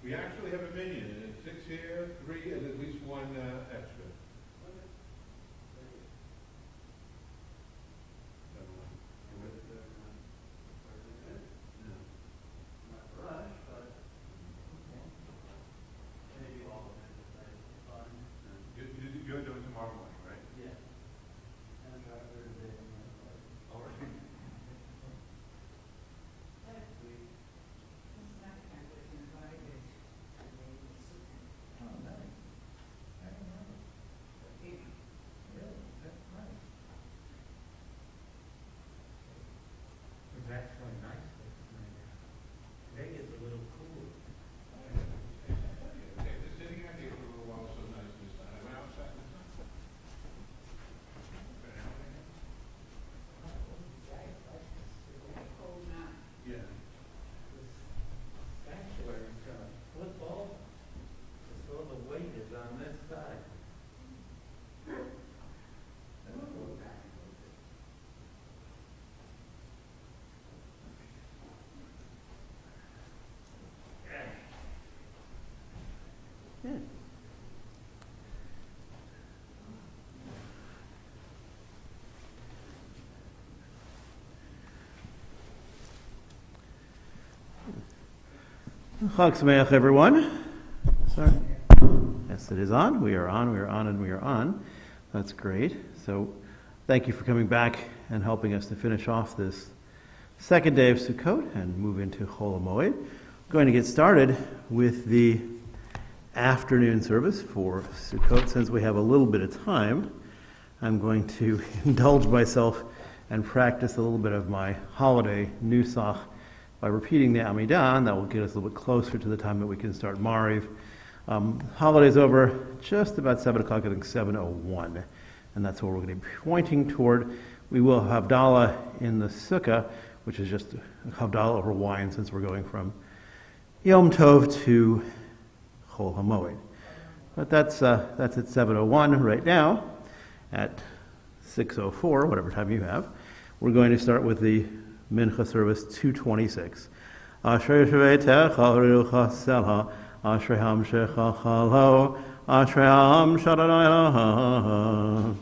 We actually have a Minyan, and it's 6 here, 3, and at least one extra. You're doing tomorrow morning, right? Yeah. And Thursday. All right. It's actually nice. Today is a little cool. The sitting out here for a little while so nice this time. I went outside this time. Yeah. Sanctuary is gonna flip over. Because all the weight is on this side. Chag Sameach, everyone. Sorry. Yes, it is on. We are on, and we are on. That's great. So thank you for coming back and helping us to finish off this second day of Sukkot and move into Chol HaMoed. We're going to get started with the afternoon service for Sukkot. Since we have a little bit of time, I'm going to indulge myself and practice a little bit of my holiday nusach by repeating the Amidah, and that will get us a little bit closer to the time that we can start Mariv. Holiday's over just about 7 o'clock, I think 7:01, and that's what we're going to be pointing toward. We will have Havdalah in the Sukkah, which is just Havdalah over wine, since we're going from Yom Tov to Chol HaMoed. But that's at 7:01 right now. At 6:04, whatever time you have, we're going to start with the Mincha service 226. Ashrei Shveitecha Rucha Selha, Ashrei Hamshecha Chalo, Ashrei Ham Shadanayaha.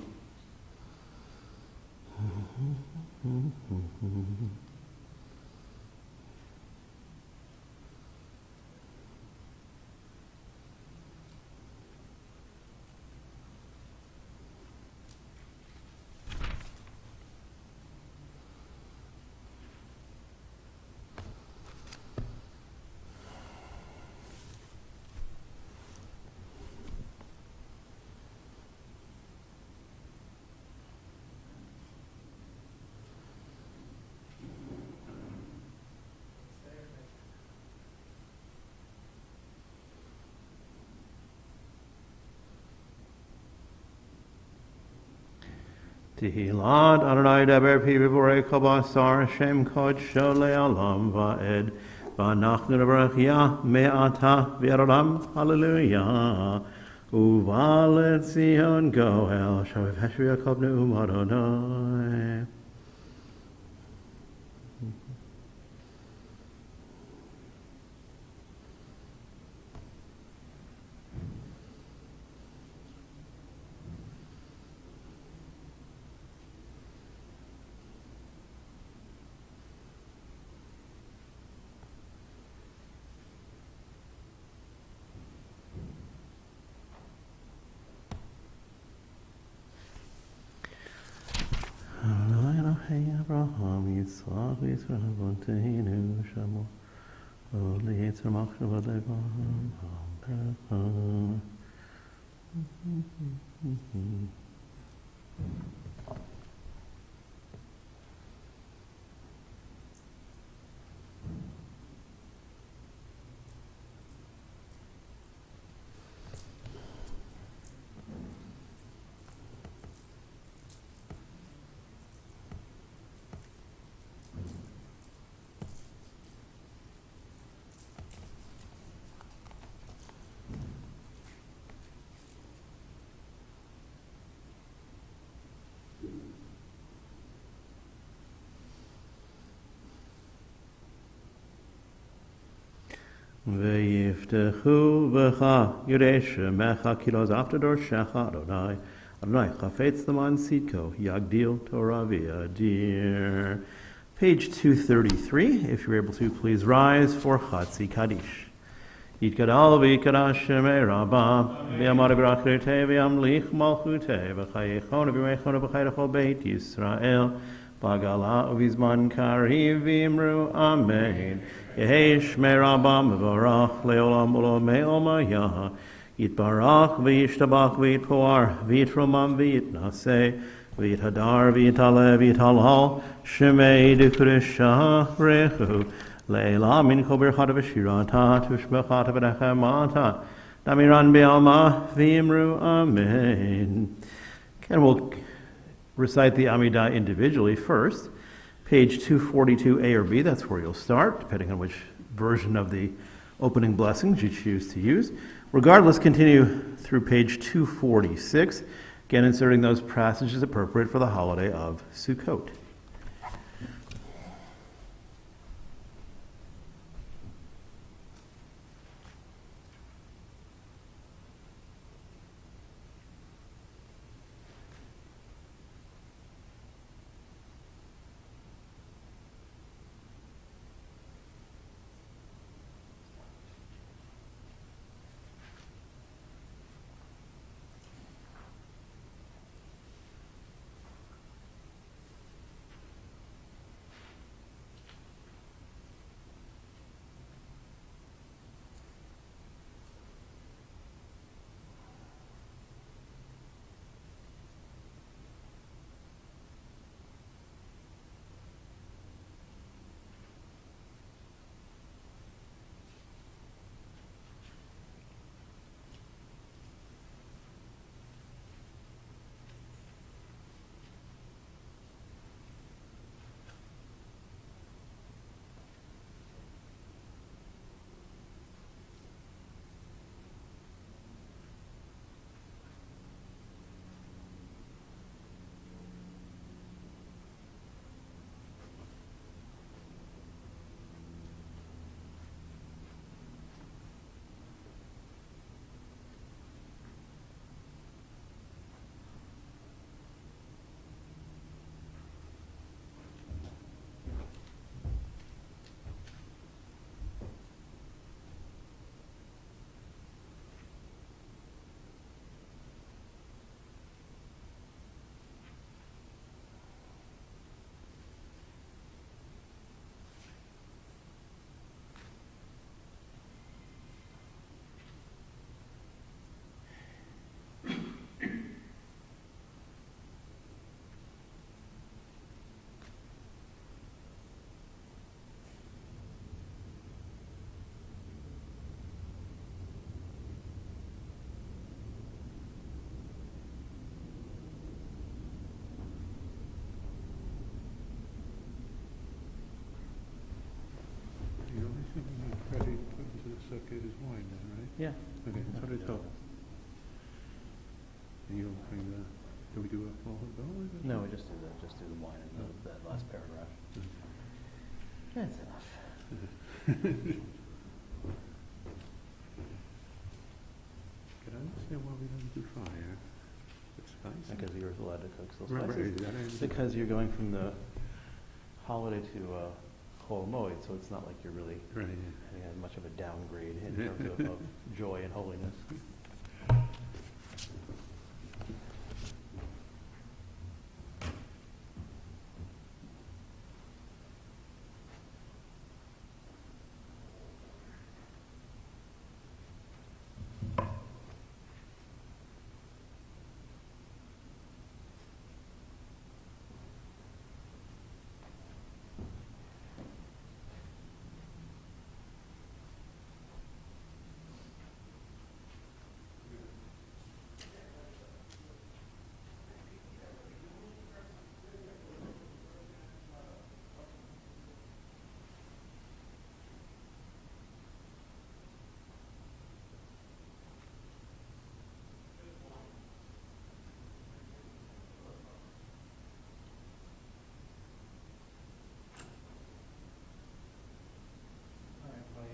Tehillah Adonai Deber Pi V'vorei Kol Basar Shem Kodsho Le'olam Va'ed V'anachnu Nevarachia Me'ata V'Olam Hallelujah Uva Letzion Goel Shav Hashvi Yaakov Ne'um Adonai. Abraham, Yitzchak, Yisrael, V'Teinu, Shamo, Oli Yitzer Machshav V'Levam, V'yiftechu v'cha Yirei Shemecha Kilos after Shecha Adonai Adonai Chafetz L'man Sidko Yagdil Torah V'Yadir. Page 233. If you're able to, please rise for Chatzi Kaddish. Yitkadal v'yikadash Shemei Rabbah v'yamar b'rachirtei v'yamlich malchutei v'chayechon v'yamechon v'chayechol Beit Yisrael Bagala uvizman kariv v'imru Amen. Yehei Shmei Rabbah mevarach le'olam u'lomei omayah yitbarach v'yishtabach v'yitpoar v'yitromam v'yitnaseh v'yithadar v'yitale v'yitalhal Shemei d'kudesha rechu le'elam min kol birchata v'shirata tushbechata v'nechemata damiran be'alma v'imru Amen. And we'll recite the Amidah individually first. Page 242A or B, that's where you'll start, depending on which version of the opening blessings you choose to use. Regardless, continue through page 246, again inserting those passages appropriate for the holiday of Sukkot. sukkah is wine then, right? Yeah. Okay, that's what I thought. And you'll bring the, do we do a full bill? No, we just do the wine and that last paragraph. That's enough. Can I understand why we don't do fire? It's spicy. Because you're allowed to cook still Right, spices. right. Because you're going from the holiday to Chol Moed, so it's not like you're really Right, having much of a downgrade in terms of joy and holiness. All right, well,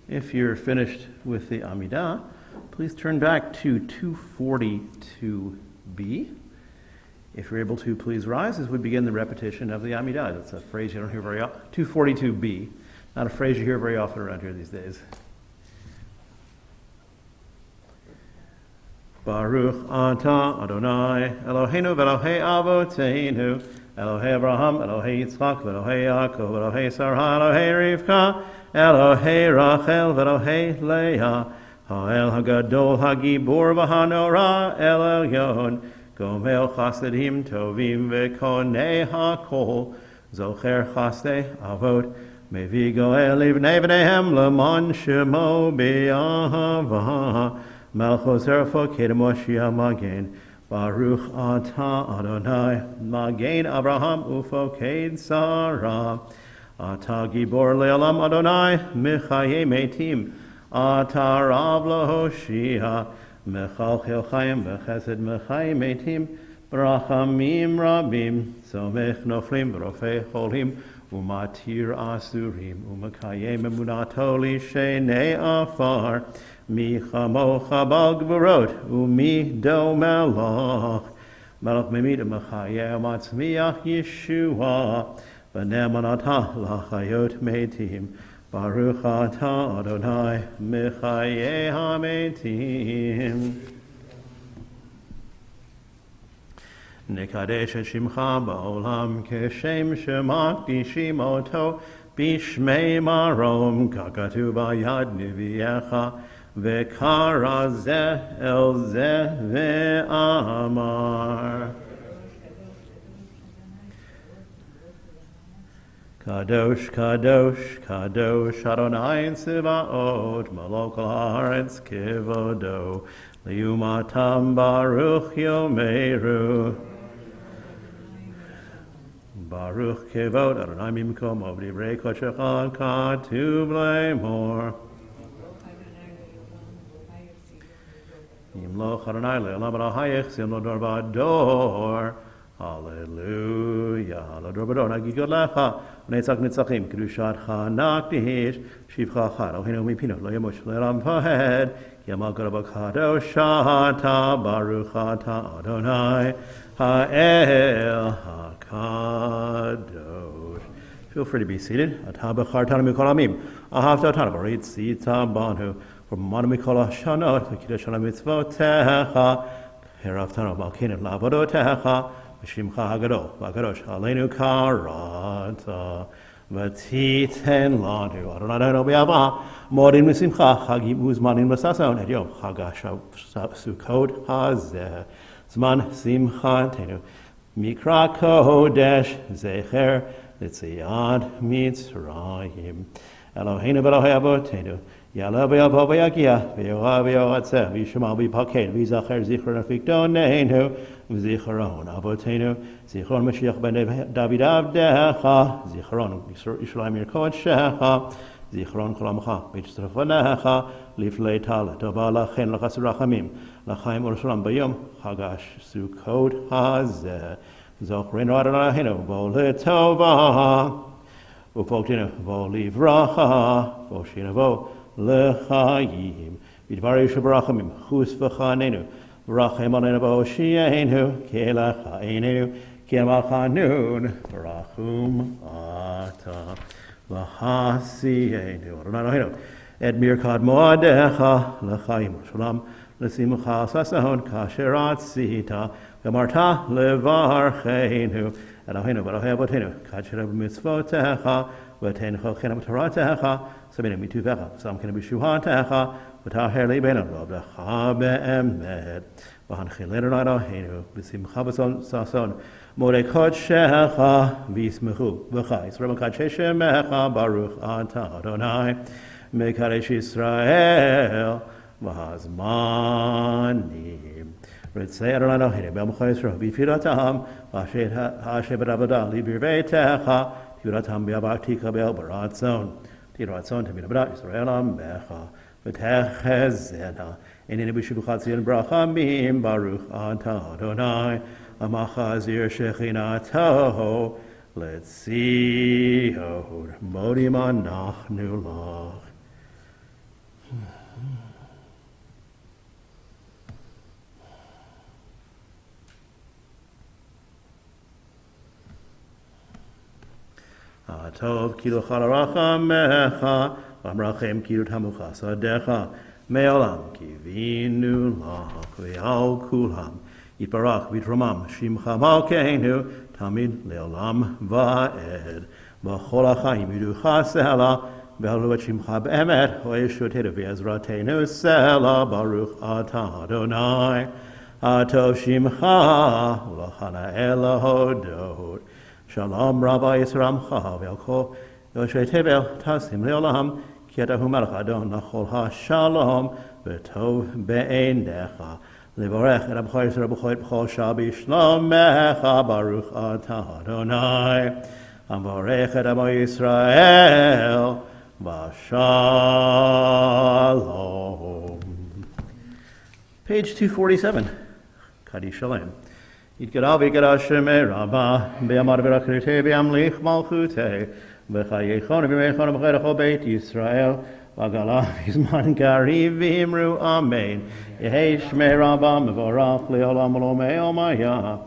If you're finished with the Amidah, please turn back to 242b. If you're able to, please rise as we begin the repetition of the Amidah. That's a phrase you don't hear very often. 242b, not a phrase you hear very often around here these days. Baruch atah Adonai Eloheinu v'Elohei Avoteinu Elohei Abraham, Elohei Yitzchak, v'Elohei Yaakov, Elohei Sarah, Elohei Rivka, Elohei Rachel, v'Elohei Leah, Ha'el HaGadol HaGibor v'Hanora, El Elyon, Gomel Chasedim Tovim v'Konei HaKol, Zocher Chasdei Avot, Mevi Goel Livnei V'neihem L'man Shemo B'Yahava, Malchus Erfoked Moshiach Magen, Baruch atah Adonai, Magen Abraham Ufoked Sarah, Atah Gibor Le'olam Adonai, Mechaye Metim, Atah Rav L'Hoshia, Mechalchel Chaim B'Chesed Mechaye Metim, Brachamim Rabim, Somech Noflim V'Rofei Cholim, Umatir Asurim, Umakayem Emunato L'Shenei Afar, Mi chamocha bal gvurot, umi do melach. Melach memid mechayeh matzmiach Yeshua, v'neman atah lachayot metim. Baruch atah Adonai, mechayeh hametim. Nekadesh et shimcha ba'olam, keshem shemakdishim oto, bishmei marom, kakatu b'yad niviecha, Vekara ze el ze ve'amar. Kadosh, Kadosh, Kadosh, Adonai Tzivaot, Malok haaretz kivodo, liumatam baruch yomeru. Baruch kivod, Adonai mimkom, ovdivrei kodshecha katuv lemor. Yimloch Adonai le'olam b'rahayich sim lo dor b'ador. Hallelujah. Lo dor b'ador nagigod lecha. V'netzach nitzachim kedushatcha nakdish. Shivcha chad Eloheinu mipinot lo yamush le'olam vahed. Yamal gadol b'kadosh ata baruch ata Adonai ha'el ha'kadosh. Feel free to be seated. Ata b'chartanu mikol amim. Ahavta otanu b'rit sita banu. Manu mikol hashanot, v'kiddush mitzvotecha, heraftanu malkeinu la'avodotecha, v'shimcha hagadol, v'akadosh aleinu karata, v'titen lanu, Adonai b'yava, modim l'simcha, chagim uzmanim l'sason, et yom chagash sukkot hazeh, zman simchatenu, mikra kodesh, zecher, l'tziyad mitzrayim, Eloheinu v'Elohei avotenu, Yalla v'yavo v'yagia, v'yora v'yoratze, v'yishma v'yipaked, v'yizacher zichron afikdoneinu, v'zichron avotenu, zichron Mashiach ben David avdecha, zichron Yisrael Kodshecha, zichron cholamcha, v'yitzrafonecha, liflei tal, tova lachen l'chas rachamim, l'chaim u'rashulam bayom, chagash sukkot hazeh, zochreinu Adonai vo letova, u'folktinu vo livracha, vo shinavo l'chaim, v'dvar yishu barachamim, chus v'chanenu, v'rachem alenu v'oshienu, ke'lachainu, ke'malchanun, v'rachum ata, v'hasienu, Adonai et mirkad moadecha, l'chaim u'shulam, l'simcha sasahon, kasher atzita, v'marta levarcheinu, Eloheinu v'Elohei avotenu, kasher b'mitzvotecha, v'tencho chenam toratecha, Sabina mituvecha, samkina b'shuhatecha, v'taher leibenu v'avdecha be'emet, v'hanchilenu Eloheinu, v'simcha v'sason, modei kodshecha, v'yismechu, v'cha, Yisrael mekadshe shemecha, baruch ata Adonai, mekadesh Yisrael, v'hazmanim. Ritzei Adonai Eloheinu, be'amcha Yisrael, v'firatam, v'asher b'davodah, libirveitecha, tiratam be'avatika be'el-baratzon, Tiratzon to be the Brat Israel Amecha, V'techezena, Enini b'shibuchat zion brachamim, Baruch ata Adonai, Amacha zir shechinato, Letzion, Modim anachnu lach. Tov kilu chalachamecha, v'amrachem kilu tamucha sadecha, me'olam kivinu lach, ve'al kulam, yitbarach v'yitromam, shimcha malkeinu, tamid le'olam va'ed, v'chol ha'chaim yiducha sela, ve'alu et shimcha be'emet, ho'eshuteinu v'ezratenu sela, baruch ata Adonai, atov shimcha, ulachana elahodot, Shalom Rabbi Yisramcha v'alko Yoshe Tevel Tasim Leolam Kietahu Melech Adon Nachol HaShalom V'tov Be'enecha Levorech Et Abchor Yisrael B'choit B'chol Shabi Shlomecha Baruch Ata Adonai Amvorech Et Amo Yisrael V'Shalom. Page 247. Kaddish Shalom. Yitgadav yitgadav shemei Rabbah, be'amar v'rakrite be'amlich malchute, v'chayechon v'mechon v'chayechol beit Yisrael, v'agala v'zman gari v'imru amen. Yehei shmei Rabbah mevorach le'olam v'lomei omaya,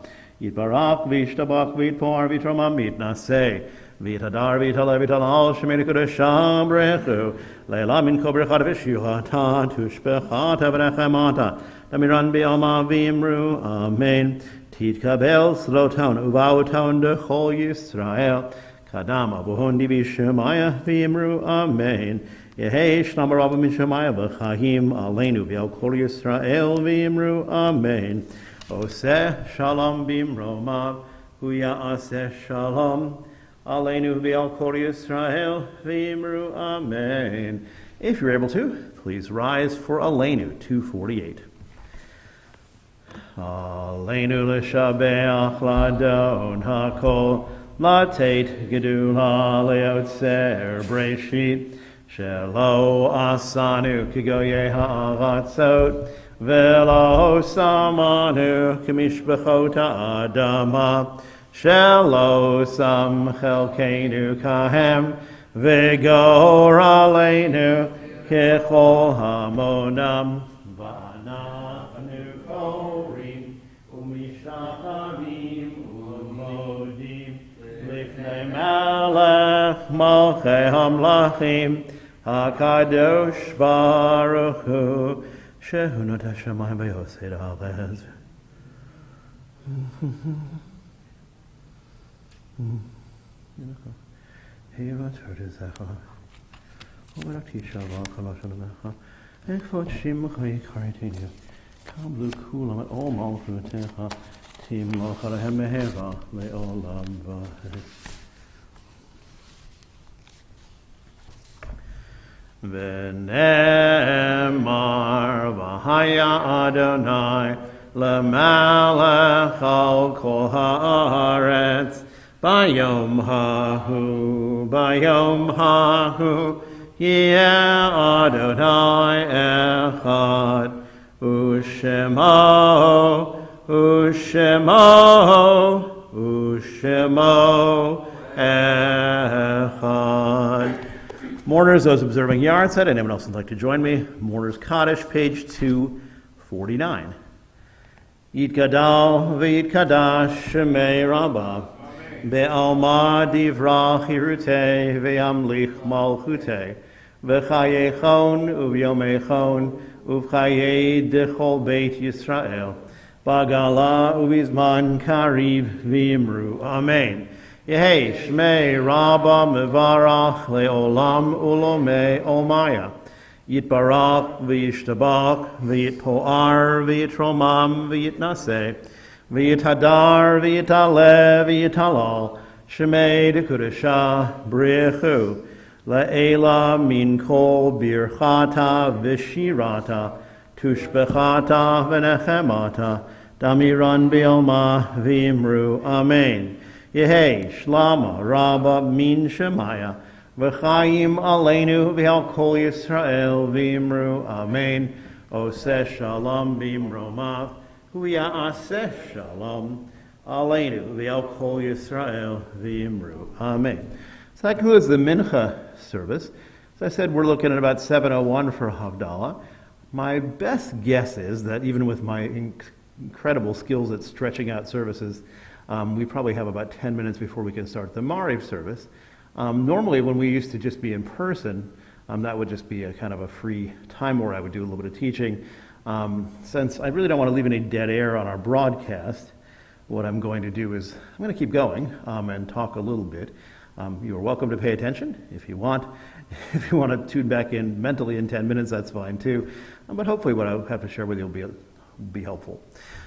yitbarach v'yishtabach v'yitpor v'yitromam v'yitnaseh, v'yitadar v'yitaleh v'yitalal shemei l'kudesham brechu, le'elam min kol brechad v'shuhata, tushbechata v'nechemata, Damiran be'alma v'imru amen. Titkabel slotan uvautan de chol Yisrael, kadam avuhondi v'shemaya v'imru amen. Yehei shlam rabba min shemaya v'chahim aleinu v'al kol Yisrael v'imru amen. Oseh shalom b'imromav, hu ya'aseh shalom aleinu v'al kol Yisrael v'imru amen. If you're able to, please rise for Aleinu 248. Aleinu l'shabeach l'adon hakol, latet gedula leotzer breshit, shelo asanu kigoye ha'aratzot, velo samanu k'mishbechot ha'adama, shelo sam chelkeinu kahem, v'gor aleinu kechol hamonam, v'anachnu korim, u'mishtachavim, u'modim, lifnei melech malchei hamlachim, hakadosh baruch hu, shehu not hashemayim v'yosei ha'alez. Hivat herdezecha, u'merakti shalva koloshanamecha, ekvot shimcha yikaritinu, kablu kulam et ol malchutecha, tim locharahem meheva le'olam v'hed. V'nemar v'haya Adonai l'malech al kol haaretz bayom hahu yeh Adonai echad Ushemo echad. Mourners, those observing yard set. Anyone else would like to join me? Mourners Kaddish, page 249. Yitgadal v'yitkadash shemei Rabbah be'alma divrach hirutei ve'amlich malchutei v'chayechon uvyomechon uv'chayei dechol beit Yisrael bagala uvizman kariv v'imru. Amen. Yehei shmei Rabbah mevarach le'olam ulomei olmaya. Yitbarach v'yishtabach v'yitpoar v'yitromam v'yitnaseh v'yithadar v'yitale v'yitalal shemei dekudesha brichu la'ela min kol birchata v'shirata tushbechata v'nechemata damiran b'yoma v'imru. Amen. Yehei shlama Rabbah min shemaya v'chayim aleinu v'al kol Yisrael v'imru. Amen. Oseh shalom b'imromav hu ya'aseh shalom aleinu v'al kol Yisrael v'imru. Amen. So that concludes the Mincha service. As I said, we're looking at about 7:01 for Havdalah. My best guess is that even with my incredible skills at stretching out services, we probably have about 10 minutes before we can start the Mariv service. Normally, when we used to just be in person, that would just be a kind of a free time where I would do a little bit of teaching. Since I really don't want to leave any dead air on our broadcast, what I'm going to do is I'm going to keep going and talk a little bit. You are welcome to pay attention if you want. If you want to tune back in mentally in 10 minutes, that's fine too. But hopefully what I have to share with you will be helpful.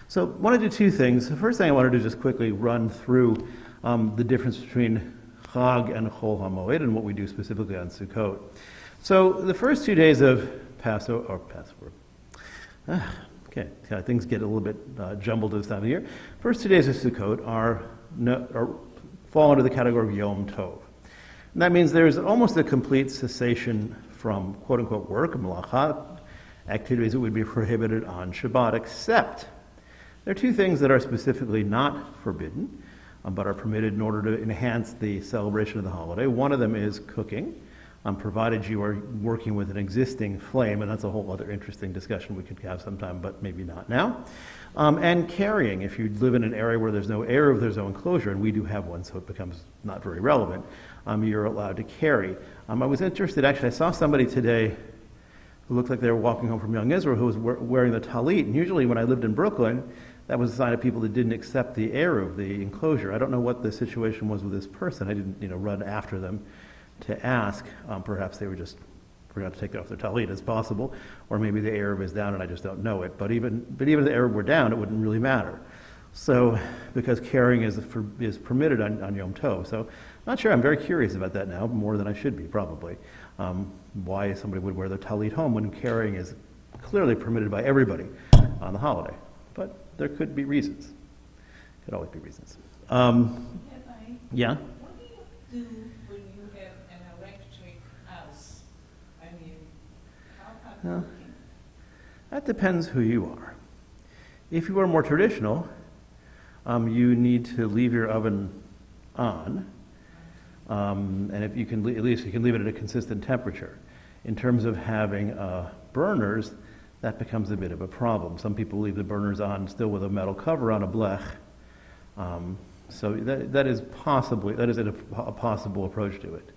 So I want to do two things. The first thing I want to do is just quickly run through the difference between Chag and Chol HaMoed and what we do specifically on Sukkot. So the first 2 days of Passover, things get a little bit jumbled this time of the year. First 2 days of Sukkot fall under the category of Yom Tov. And that means there's almost a complete cessation from quote-unquote work, malachat, activities that would be prohibited on Shabbat, except there are two things that are specifically not forbidden, but are permitted in order to enhance the celebration of the holiday. One of them is cooking, provided you are working with an existing flame, and that's a whole other interesting discussion we could have sometime, but maybe not now. And carrying, if you live in an area where there's no eruv, there's no enclosure, and we do have one, so it becomes not very relevant, you're allowed to carry. I was interested, actually, I saw somebody today who looked like they were walking home from Young Israel who was wearing the talit, and usually when I lived in Brooklyn, that was a sign of people that didn't accept the eruv, the enclosure. I don't know what the situation was with this person. I didn't, run after them to ask. Perhaps they were just forgot to take off their talit, as possible, or maybe the eruv is down and I just don't know it. But even if the eruv were down, it wouldn't really matter. So, because carrying is permitted on Yom Tov. So, not sure. I'm very curious about that now, more than I should be probably. Why somebody would wear their talit home when carrying is clearly permitted by everybody on the holiday. But there could be reasons. Could always be reasons. Yeah? What do you do when you have an electric house? I mean, how about cooking? That depends who you are. If you are more traditional, you need to leave your oven on, and if you can, at least you can leave it at a consistent temperature. In terms of having burners, that becomes a bit of a problem. Some people leave the burners on still with a metal cover on a blech. So that is a possible approach to it.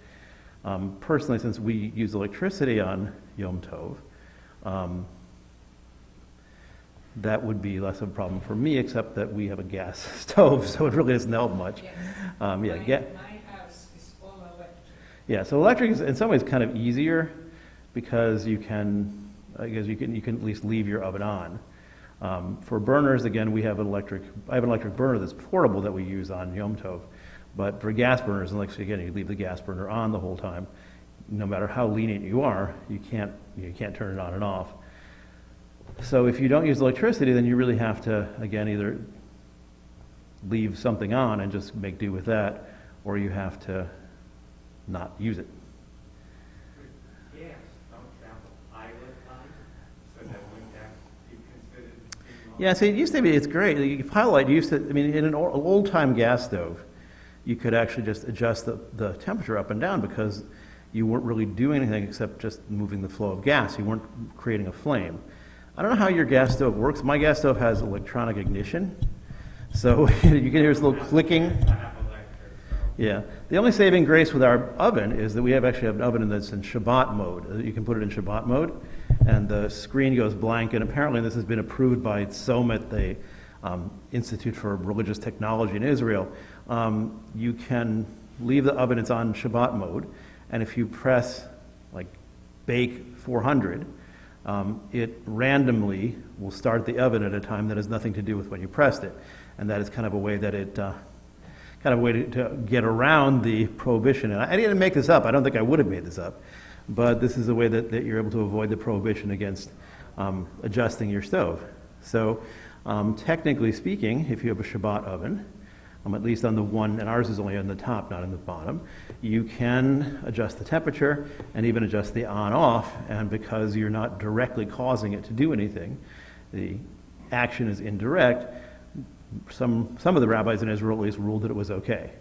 Personally, since we use electricity on Yom Tov, that would be less of a problem for me, except that we have a gas stove, so it really doesn't help much. Yes. My house is all electric. Yeah, so electric is in some ways kind of easier because you can at least leave your oven on. For burners, again, I have an electric burner that's portable that we use on Yom Tov. But for gas burners, again, you leave the gas burner on the whole time. no matter how lenient you are, you can't turn it on and off. So if you don't use electricity, then you really have to, again, either leave something on and just make do with that, or you have to not use it. Gas, don't travel pilot line, so that wouldn't that be considered? Yeah, so it used to be, it's great. The pilot used to, I mean, in an old-time gas stove, you could actually just adjust the temperature up and down because you weren't really doing anything except just moving the flow of gas. You weren't creating a flame. I don't know how your gas stove works. My gas stove has electronic ignition, so you can hear this little clicking. I have electric, so. Yeah. The only saving grace with our oven is that we actually have an oven that's in Shabbat mode. You can put it in Shabbat mode, and the screen goes blank. And apparently, this has been approved by SOMIT, the Institute for Religious Technology in Israel. You can leave the oven; it's on Shabbat mode, and if you press like bake 400. It randomly will start the oven at a time that has nothing to do with when you pressed it, and that is kind of a way that to get around the prohibition. And I didn't make this up. I don't think I would have made this up, but this is a way that you're able to avoid the prohibition against adjusting your stove. So, technically speaking, if you have a Shabbat oven, at least on the one, and ours is only on the top, not on the bottom, you can adjust the temperature and even adjust the on-off, and because you're not directly causing it to do anything, the action is indirect. Some of the rabbis in Israel at least ruled that it was okay,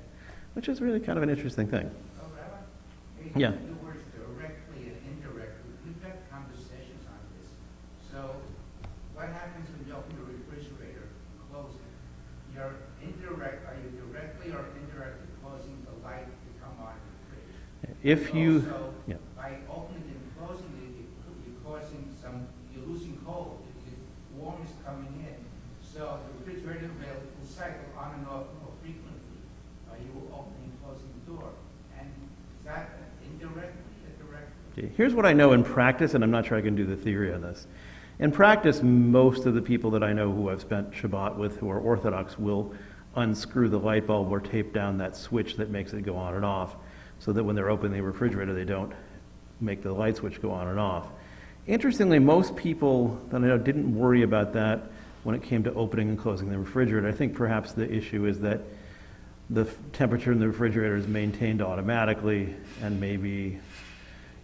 which is really kind of an interesting thing. Oh, Rabbi? Yeah. The words directly and indirectly, we've had conversations on this. So what happens when you open the refrigerator and close it? Are you directly or indirectly causing the light to come on in the fridge? If you, Also, yeah. by opening and closing it, you're losing cold. The warm is coming in. So the refrigerator will cycle on and off more frequently. You opening and closing the door. And is that indirectly or directly? Here's what I know in practice, and I'm not sure I can do the theory on this. In practice, most of the people that I know who I've spent Shabbat with who are Orthodox will unscrew the light bulb or tape down that switch that makes it go on and off, so that when they're opening the refrigerator, they don't make the light switch go on and off. Interestingly, most people that I know didn't worry about that when it came to opening and closing the refrigerator. I think perhaps the issue is that the temperature in the refrigerator is maintained automatically, and maybe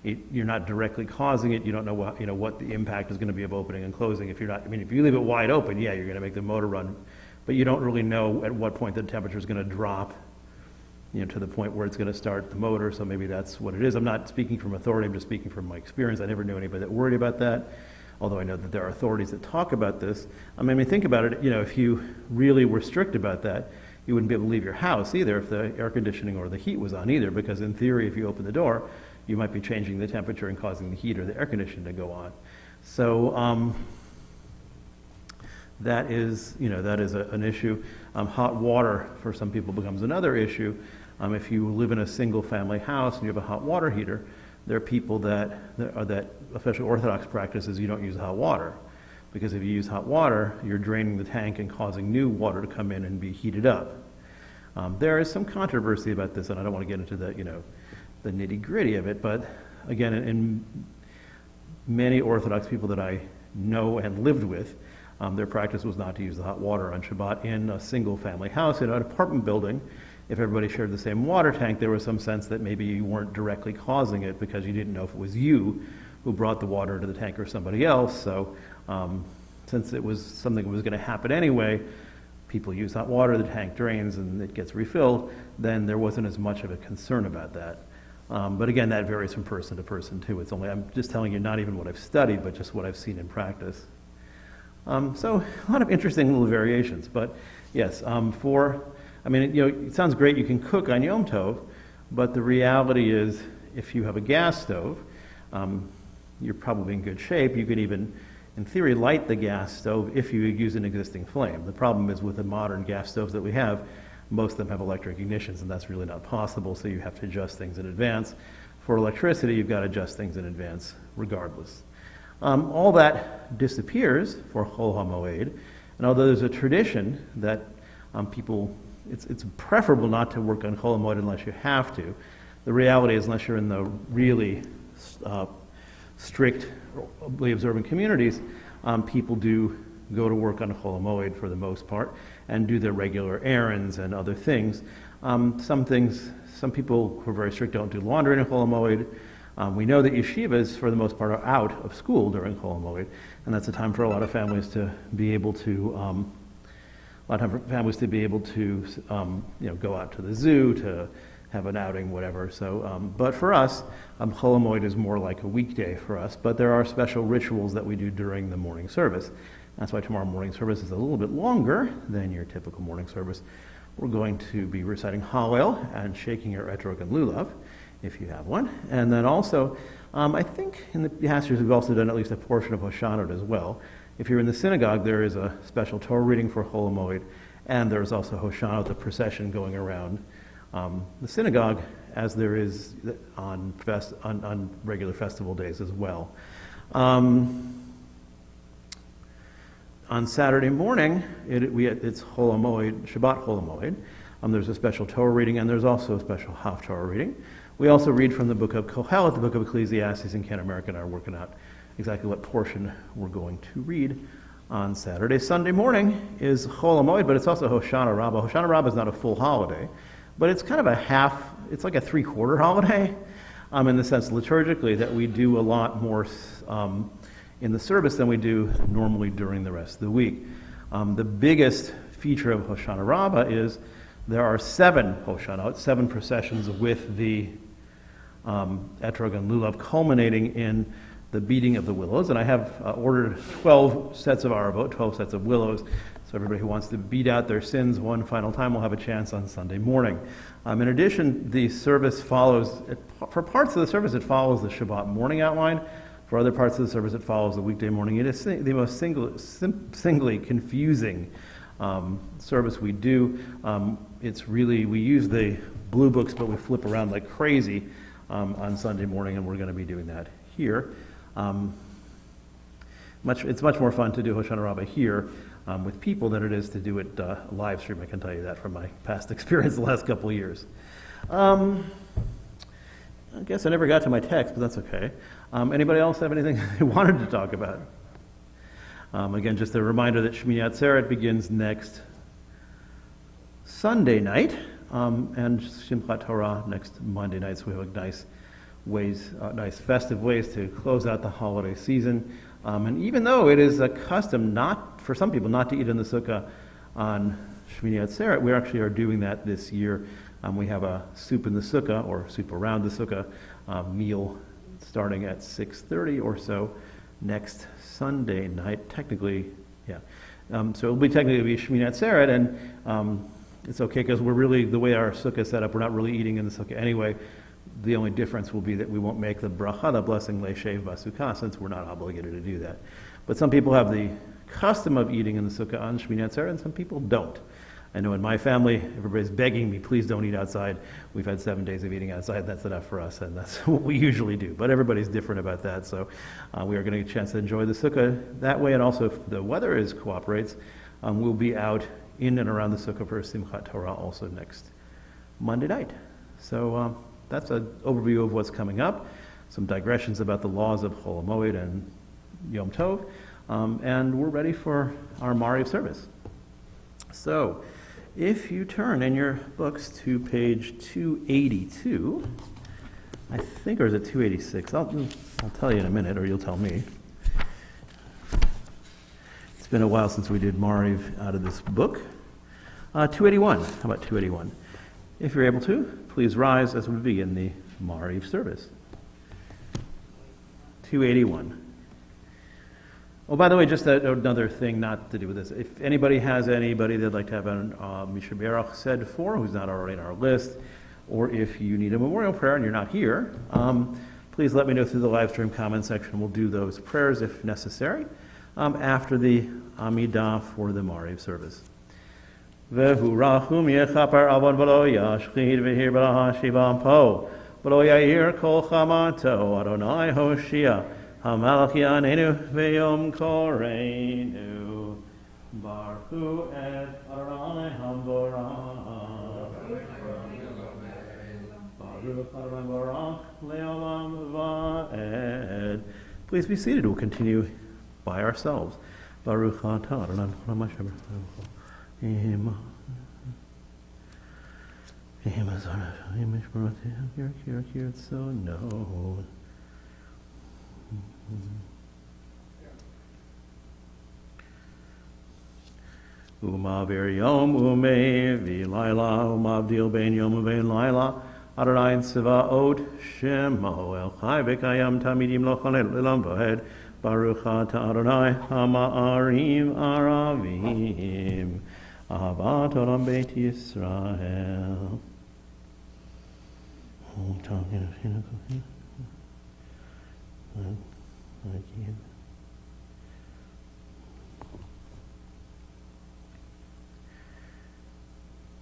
you're not directly causing it. You don't know what the impact is going to be of opening and closing. If you leave it wide open, yeah, you're going to make the motor run, but you don't really know at what point the temperature is going to drop, to the point where it's going to start the motor. So maybe that's what it is. I'm not speaking from authority. I'm just speaking from my experience. I never knew anybody that worried about that, although I know that there are authorities that talk about this. I mean, think about it. If you really were strict about that, you wouldn't be able to leave your house either if the air conditioning or the heat was on either, because in theory, if you open the door, you might be changing the temperature and causing the heat or the air conditioning to go on. So that is an issue. Hot water for some people becomes another issue. If you live in a single-family house and you have a hot water heater, there are people that especially Orthodox practices, you don't use hot water, because if you use hot water, you're draining the tank and causing new water to come in and be heated up. There is some controversy about this, and I don't want to get into the nitty-gritty of it, but again, in many Orthodox people that I know and lived with, their practice was not to use the hot water on Shabbat in a single-family house. In an apartment building, if everybody shared the same water tank, there was some sense that maybe you weren't directly causing it because you didn't know if it was you who brought the water to the tank or somebody else. So since it was something that was going to happen anyway, people use hot water, the tank drains, and it gets refilled, then there wasn't as much of a concern about that. But again, that varies from person to person too. I'm just telling you not even what I've studied, but just what I've seen in practice. So a lot of interesting little variations. But yes, it sounds great you can cook on Yom Tov, but the reality is if you have a gas stove, you're probably in good shape. You could even, in theory, light the gas stove if you use an existing flame. The problem is with the modern gas stoves that we have, most of them have electric ignitions, and that's really not possible, so you have to adjust things in advance. For electricity, you've got to adjust things in advance regardless. All that disappears for Chol HaMoed, and although there's a tradition that it's preferable not to work on Chol HaMoed unless you have to. the reality is, unless you're in the really strictly observant communities, people do go to work on Chol HaMoed for the most part and do their regular errands and other things. Some people who are very strict don't do laundry in Chol HaMoed. We know that yeshivas, for the most part, are out of school during Chol HaMoed, and that's a time for a lot of families to be able to go out to the zoo, to have an outing, whatever. So, but for us, Chol HaMoed is more like a weekday for us, but there are special rituals that we do during the morning service. That's why tomorrow morning service is a little bit longer than your typical morning service. We're going to be reciting Hallel and shaking your etrog and lulav, if you have one. And then also, I think in the pastures we've also done at least a portion of Hoshannot as well. If you're in the synagogue, there is a special Torah reading for Chol HaMoed, and there's also Hoshannot, the procession going around the synagogue, as there is on regular festival days as well. On Saturday morning, it's Chol HaMoed, Shabbat Chol HaMoed. There's a special Torah reading, and there's also a special Haftarah reading. We also read from the book of Kohelet, the book of Ecclesiastes, and Ken America and I are working out exactly what portion we're going to read on Saturday. Sunday morning is Chol HaMoed, but it's also Hoshana Rabbah. Hoshana Rabbah is not a full holiday, but it's kind of it's like a three-quarter holiday, in the sense liturgically that we do a lot more in the service than we do normally during the rest of the week. The biggest feature of Hoshana Rabbah is there are 7 Hoshanot, 7 processions with the etrog and lulav culminating in the beating of the willows. And I have ordered 12 sets of aravot, 12 sets of willows. So everybody who wants to beat out their sins one final time will have a chance on Sunday morning. In addition, the service follows, for parts of the service, it follows the Shabbat morning outline. For other parts of the service, it follows the weekday morning. It is the most singly confusing service we do. We use the blue books, but we flip around like crazy on Sunday morning, and we're going to be doing that here. It's much more fun to do Hoshana Rabbah here with people than it is to do it live stream. I can tell you that from my past experience the last couple of years. I guess I never got to my text, but that's okay. Anybody else have anything they wanted to talk about? Again, just a reminder that Shmini Atzeret begins next Sunday night, and Simchat Torah next Monday night. So we have nice festive ways to close out the holiday season. And even though it is a custom for some people not to eat in the sukkah on Shmini Atzeret, we actually are doing that this year. We have a soup in the sukkah, or soup around the sukkah, meal starting at 6:30 or so next Sunday night. Technically, yeah. So it'll be technically Shmini Atzeret, and it's okay because we're really, the way our sukkah is set up, we're not really eating in the sukkah anyway. The only difference will be that we won't make the bracha, the blessing, le'shev b'sukkah, since we're not obligated to do that. But some people have the custom of eating in the sukkah on Shmini Atzeret, and some people don't. I know in my family, everybody's begging me, please don't eat outside. We've had 7 days of eating outside. That's enough for us, and that's what we usually do. But everybody's different about that, so we are going to get a chance to enjoy the sukkah that way. And also, if the weather cooperates, we'll be out in and around the sukkah for Simchat Torah also next Monday night. So that's an overview of what's coming up, some digressions about the laws of Chol HaMoed and Yom Tov, and we're ready for our Mariv service. So, if you turn in your books to page 282, I think, or is it 286? I'll tell you in a minute, or you'll tell me. It's been a while since we did Mariv out of this book. 281. How about 281? If you're able to, please rise as we begin the Mariv service. 281. Oh, by the way, just another thing not to do with this. If anybody has anybody they'd like to have a Misha Berach said for, who's not already on our list, or if you need a memorial prayer and you're not here, please let me know through the live stream comment section. We'll do those prayers if necessary after the Amidah for the Mariv service. Vehu rachum yechaper avon v'lo yashchid v'hir b'la hashibam po v'lo yair kol chamato Adonai Hoshia Hamalach Yanenu V'yom Koreinu Baruch et Arai Hamborah Baruch Baruch Adonai Barak Le'olam Va'ed. Please be seated. We'll continue by ourselves. Baruch Atah Adonai L'Olam Va'ed. So no. Umavir Yom Umei V'Laila Umavdil Ben Yom Uvein Laila Adonai Tzevaot Shemo El Chai V'Kayam Tamidim Lo Chalel L'Olam Va'ed Baruch Atah Adonai Ha'Ma'arim Aravim Ahavat Olam Beit Yisrael.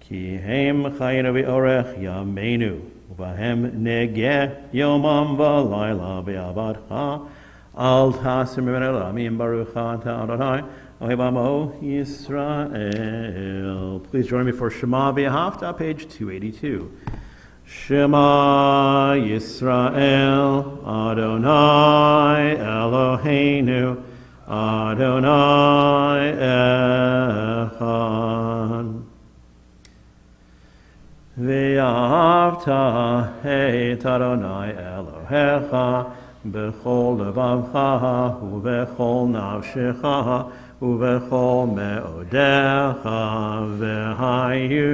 Ki hem chayinu v'orech yameinu v'hem negeh yomam v'layla v'avadcha al tasim v'nelamim baruch atah Adonai Ohevamo Yisrael. Please join me for Shema V'Ahavta, page 282. Shema Yisrael Adonai Eloheinu Adonai Echad. V'ahavta et Adonai Elohecha b'chol levavcha u'b'chol nafshecha u'b'chol me'odecha v'hayu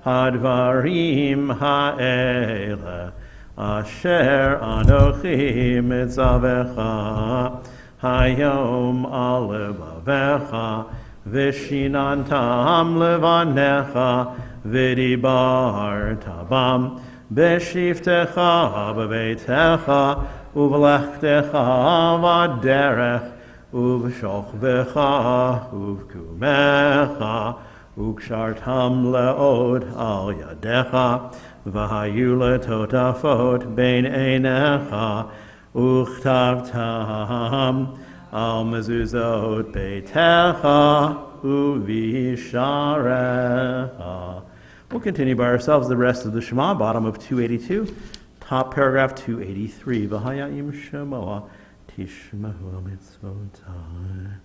hadvarim ha'ele asher anochi mitzavecha hayom al levavecha v'shinantam levanecha v'dibar tabam b'shiftecha b'beitecha u'v'lechtecha v'derech u'v'shochbecha u'v'kumecha u'kshartam le'od al yadecha v'hayu letotafot bein einecha u'chtavtam al mezuzot beitecha u'visharecha. We'll continue by ourselves the rest of the Shema, bottom of 282, top paragraph 283. V'hayim shemoa tishmehu mitzvotai.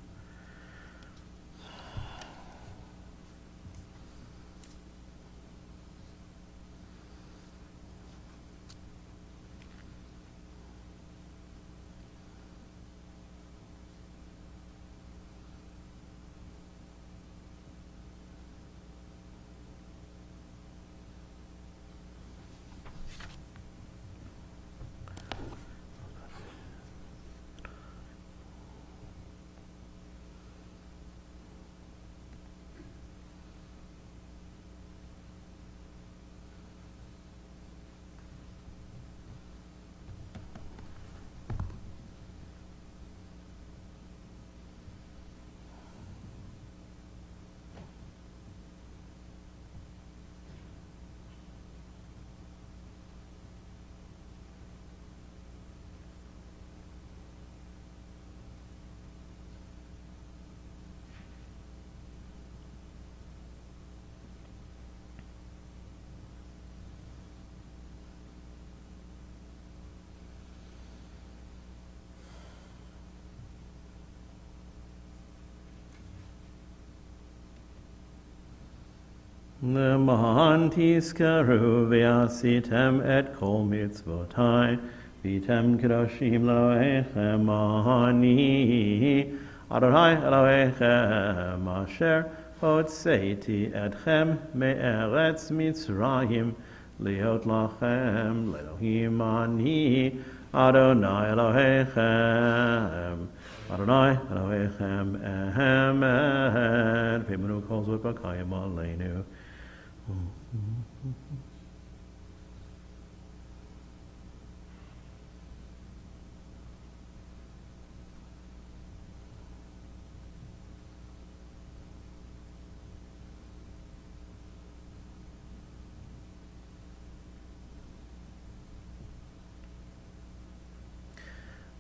Leman tizkaru v'asitem et kol mitzvotai v'tem kedoshim lo'echem ani Adonai Elohechem asher hotzeiti etchem me'eretz Mitzrayim liot lachem le'elohim ani Adonai Elohechem Adonai Elohechem ehemed Pimenu calls with Bakayim Aleinu.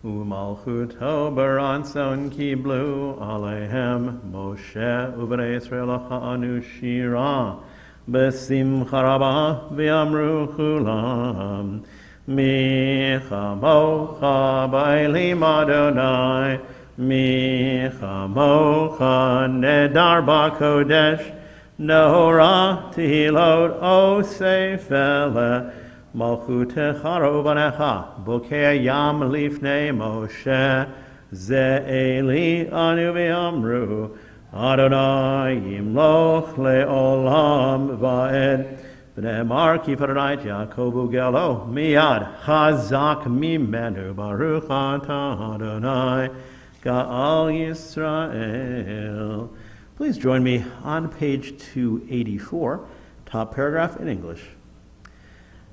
Umalchuto baranson kiblu alehem Moshe ubnei Yisrael ha'anu shira בשמחה רבה ויאמרו כולם, מי כמוך באלים אדוני, מי כמוך נדר בקודש, נורא תהילות עושה פלא, מלכותך רובנך, בוקע ים לפני משה, זה אלי אנו ויאמרו, אדוני ימלוך לעולם ועד. ונאמר כי פרדת יעקב וגאלו מיד חזק ממנו, ברוך אתה אדוני גאל Yisrael. Please join me on page 284, top paragraph in English.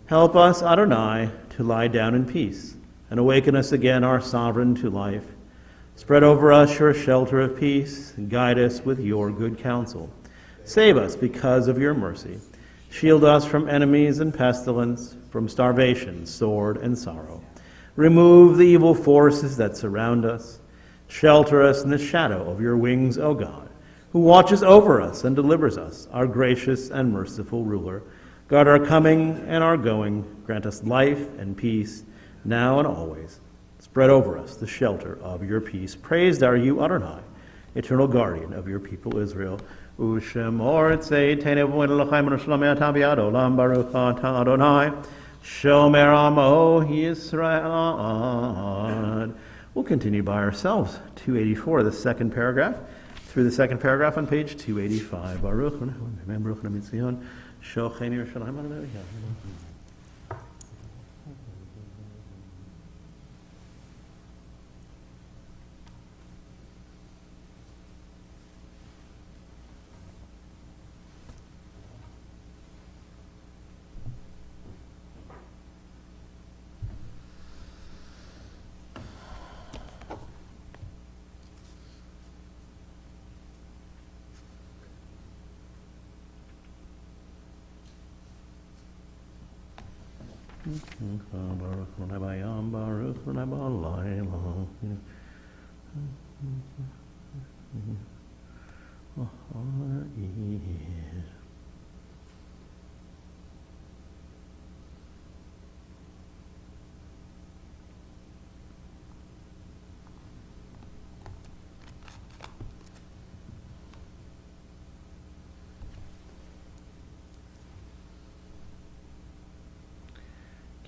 Help us, Adonai, to lie down in peace, and awaken us again, our sovereign, to life. Spread over us your shelter of peace, and guide us with your good counsel. Save us because of your mercy. Shield us from enemies and pestilence, from starvation, sword, and sorrow. Remove the evil forces that surround us. Shelter us in the shadow of your wings, O God, who watches over us and delivers us, our gracious and merciful ruler. Guard our coming and our going. Grant us life and peace, now and always. Spread over us the shelter of your peace. Praised are you, Adonai, eternal guardian of your people Israel. Ushemor tzeitenev v'elochem v'shalom ata b'yad olam baruch ata Adonai shomer amo Yisrael. We'll continue by ourselves. 284, the second paragraph, through the second paragraph on page 285. Baruch Baruch Namitzyon Shochei Yerushalayim Adonai. Baruch L'Nebayam, Baruch L'Nebalayla.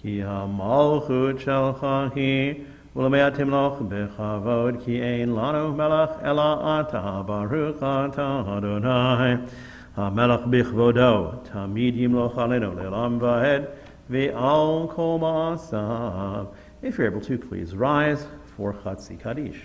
Ki ha-malchut shelcha hi, u'lamei timloch b'chavod, ki ein lanu melech ela ata, baruch ata Adonai. Ha-melech b'chvodo, tamid yimloch alenu le'olam va'ed, ve'al kol ma'asav. If you're able to, please rise for Chatzi Kaddish.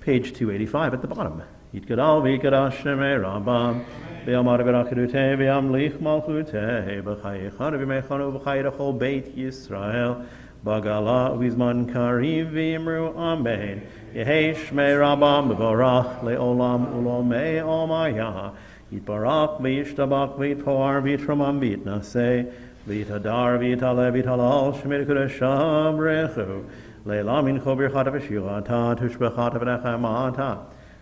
Page 285 at the bottom. Yitgadal v'yikadash shemei Rabbam. Ve'amar v'rakadutei ve'amlich malchutei b'chayechanu v'mechanu v'chayechol beit Yisrael b'gala v'zman kariv v'imru amen Yehei shmei Rabbam b'vorach le'olam u'lomei omaya Yitbarach v'yishtabach v'yitpoar v'yitromam v'yitnaseh v'yitadar v'yitaleh v'yitalal shemei kudasham rechu le'lam incho birchata v'shirata tushbechata v'nechamata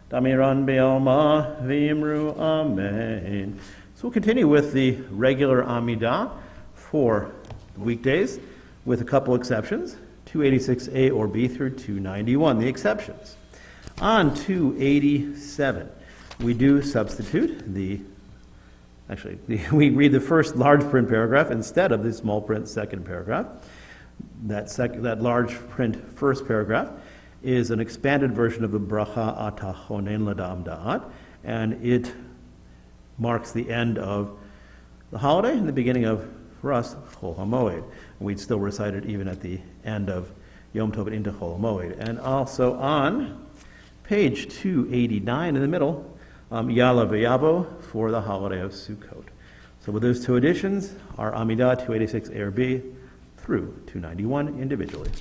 Damiran be'alma v'imru amen. So we'll continue with the regular Amidah for weekdays, with a couple exceptions, 286A or B through 291, the exceptions. On 287, we do substitute we read the first large print paragraph instead of the small print second paragraph. That large print first paragraph is an expanded version of the bracha atachonen ladam da'at, and it marks the end of the holiday and the beginning of, for us, Chol HaMoed. And we'd still recite it even at the end of Yom Tov and into Chol HaMoed. And also on page 289 in the middle, Yala V'Yavo for the holiday of Sukkot. So with those two additions, our Amidah 286 A or B through 291 individually.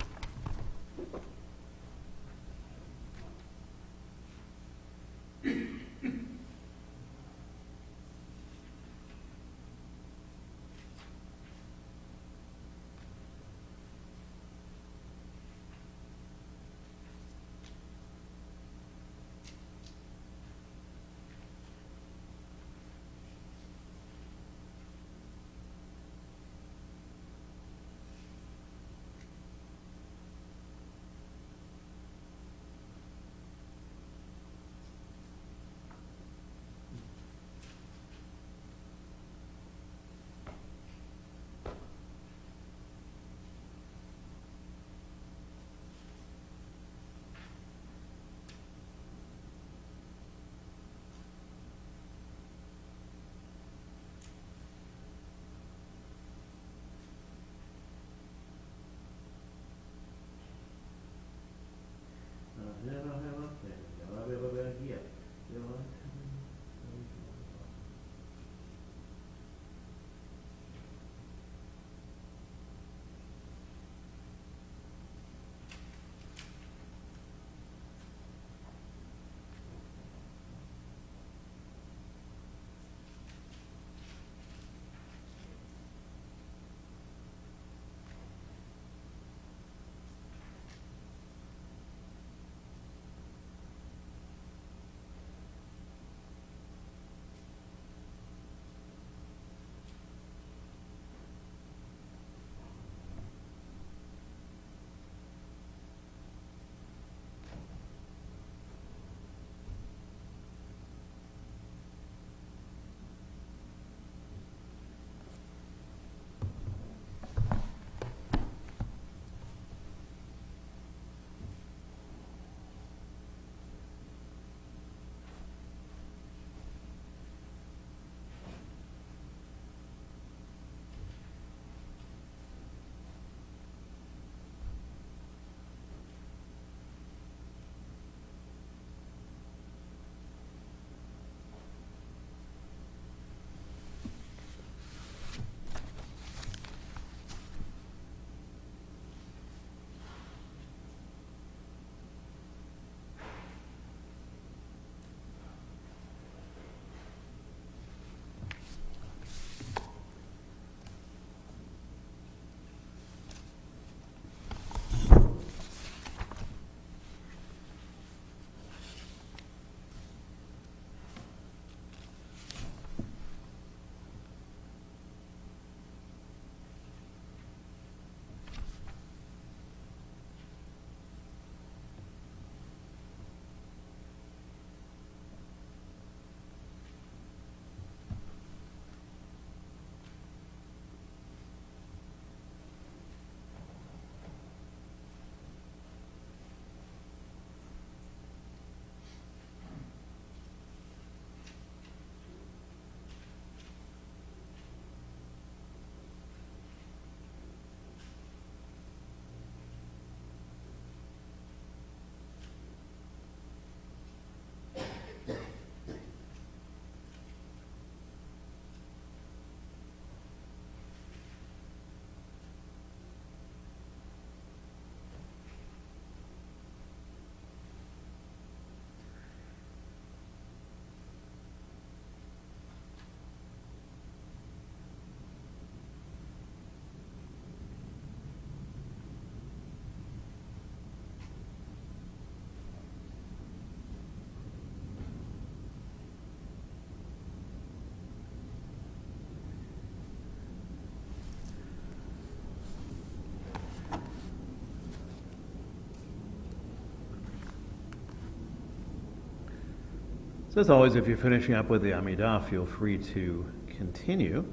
So as always, if you're finishing up with the Amidah, feel free to continue.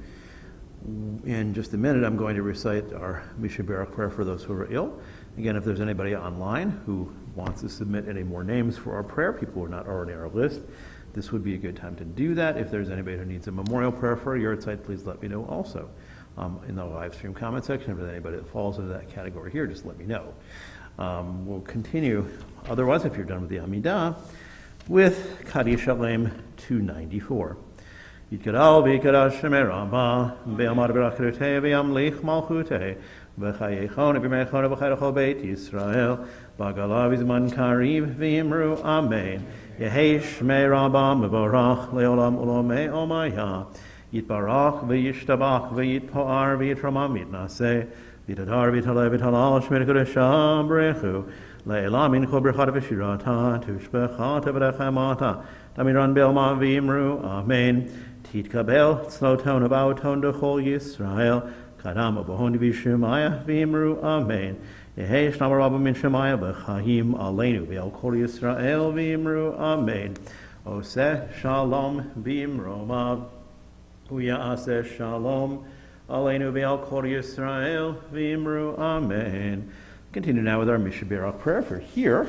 In just a minute, I'm going to recite our Misha Baruch prayer for those who are ill. Again, if there's anybody online who wants to submit any more names for our prayer, people who are not already on our list, this would be a good time to do that. If there's anybody who needs a memorial prayer for a yard site, please let me know also. In the live stream comment section, if there's anybody that falls into that category here, just let me know. We'll continue. Otherwise, if you're done with the Amidah, with Kaddish Shalem 294. Yitgadal v'yitgadash Shemei Rabbah v'yamad b'rakirutei v'yamlich malchutei v'chayechon v'yimechon v'chayechol Beit Yisrael v'galav v'zman kariv v'yimru Amen. Yehei Shemei Rabbah mevorach le'olam u'lomei omaya yitbarach v'yishtabach v'yitpo'ar v'yitramam yitnaseh v'yitadar v'yitaleh v'yitalal Shemei Kedusha B'rechu Le'elamin kol brachata v'shirata tushbechata v'rechamata Damiran Belma v'imru Amen. Titkabel tzloton avauton dechol Yisrael Kadam abohon v'shemaya v'imru Amen. Yehesh namar rabba min shemaya v'chahim aleinu v'el kol Yisrael v'imru Amen. Oseh shalom v'imromav Uya'aseh shalom aleinu v'el kol Yisrael v'imru Amen. Continue now with our Misha Baruch prayer for here.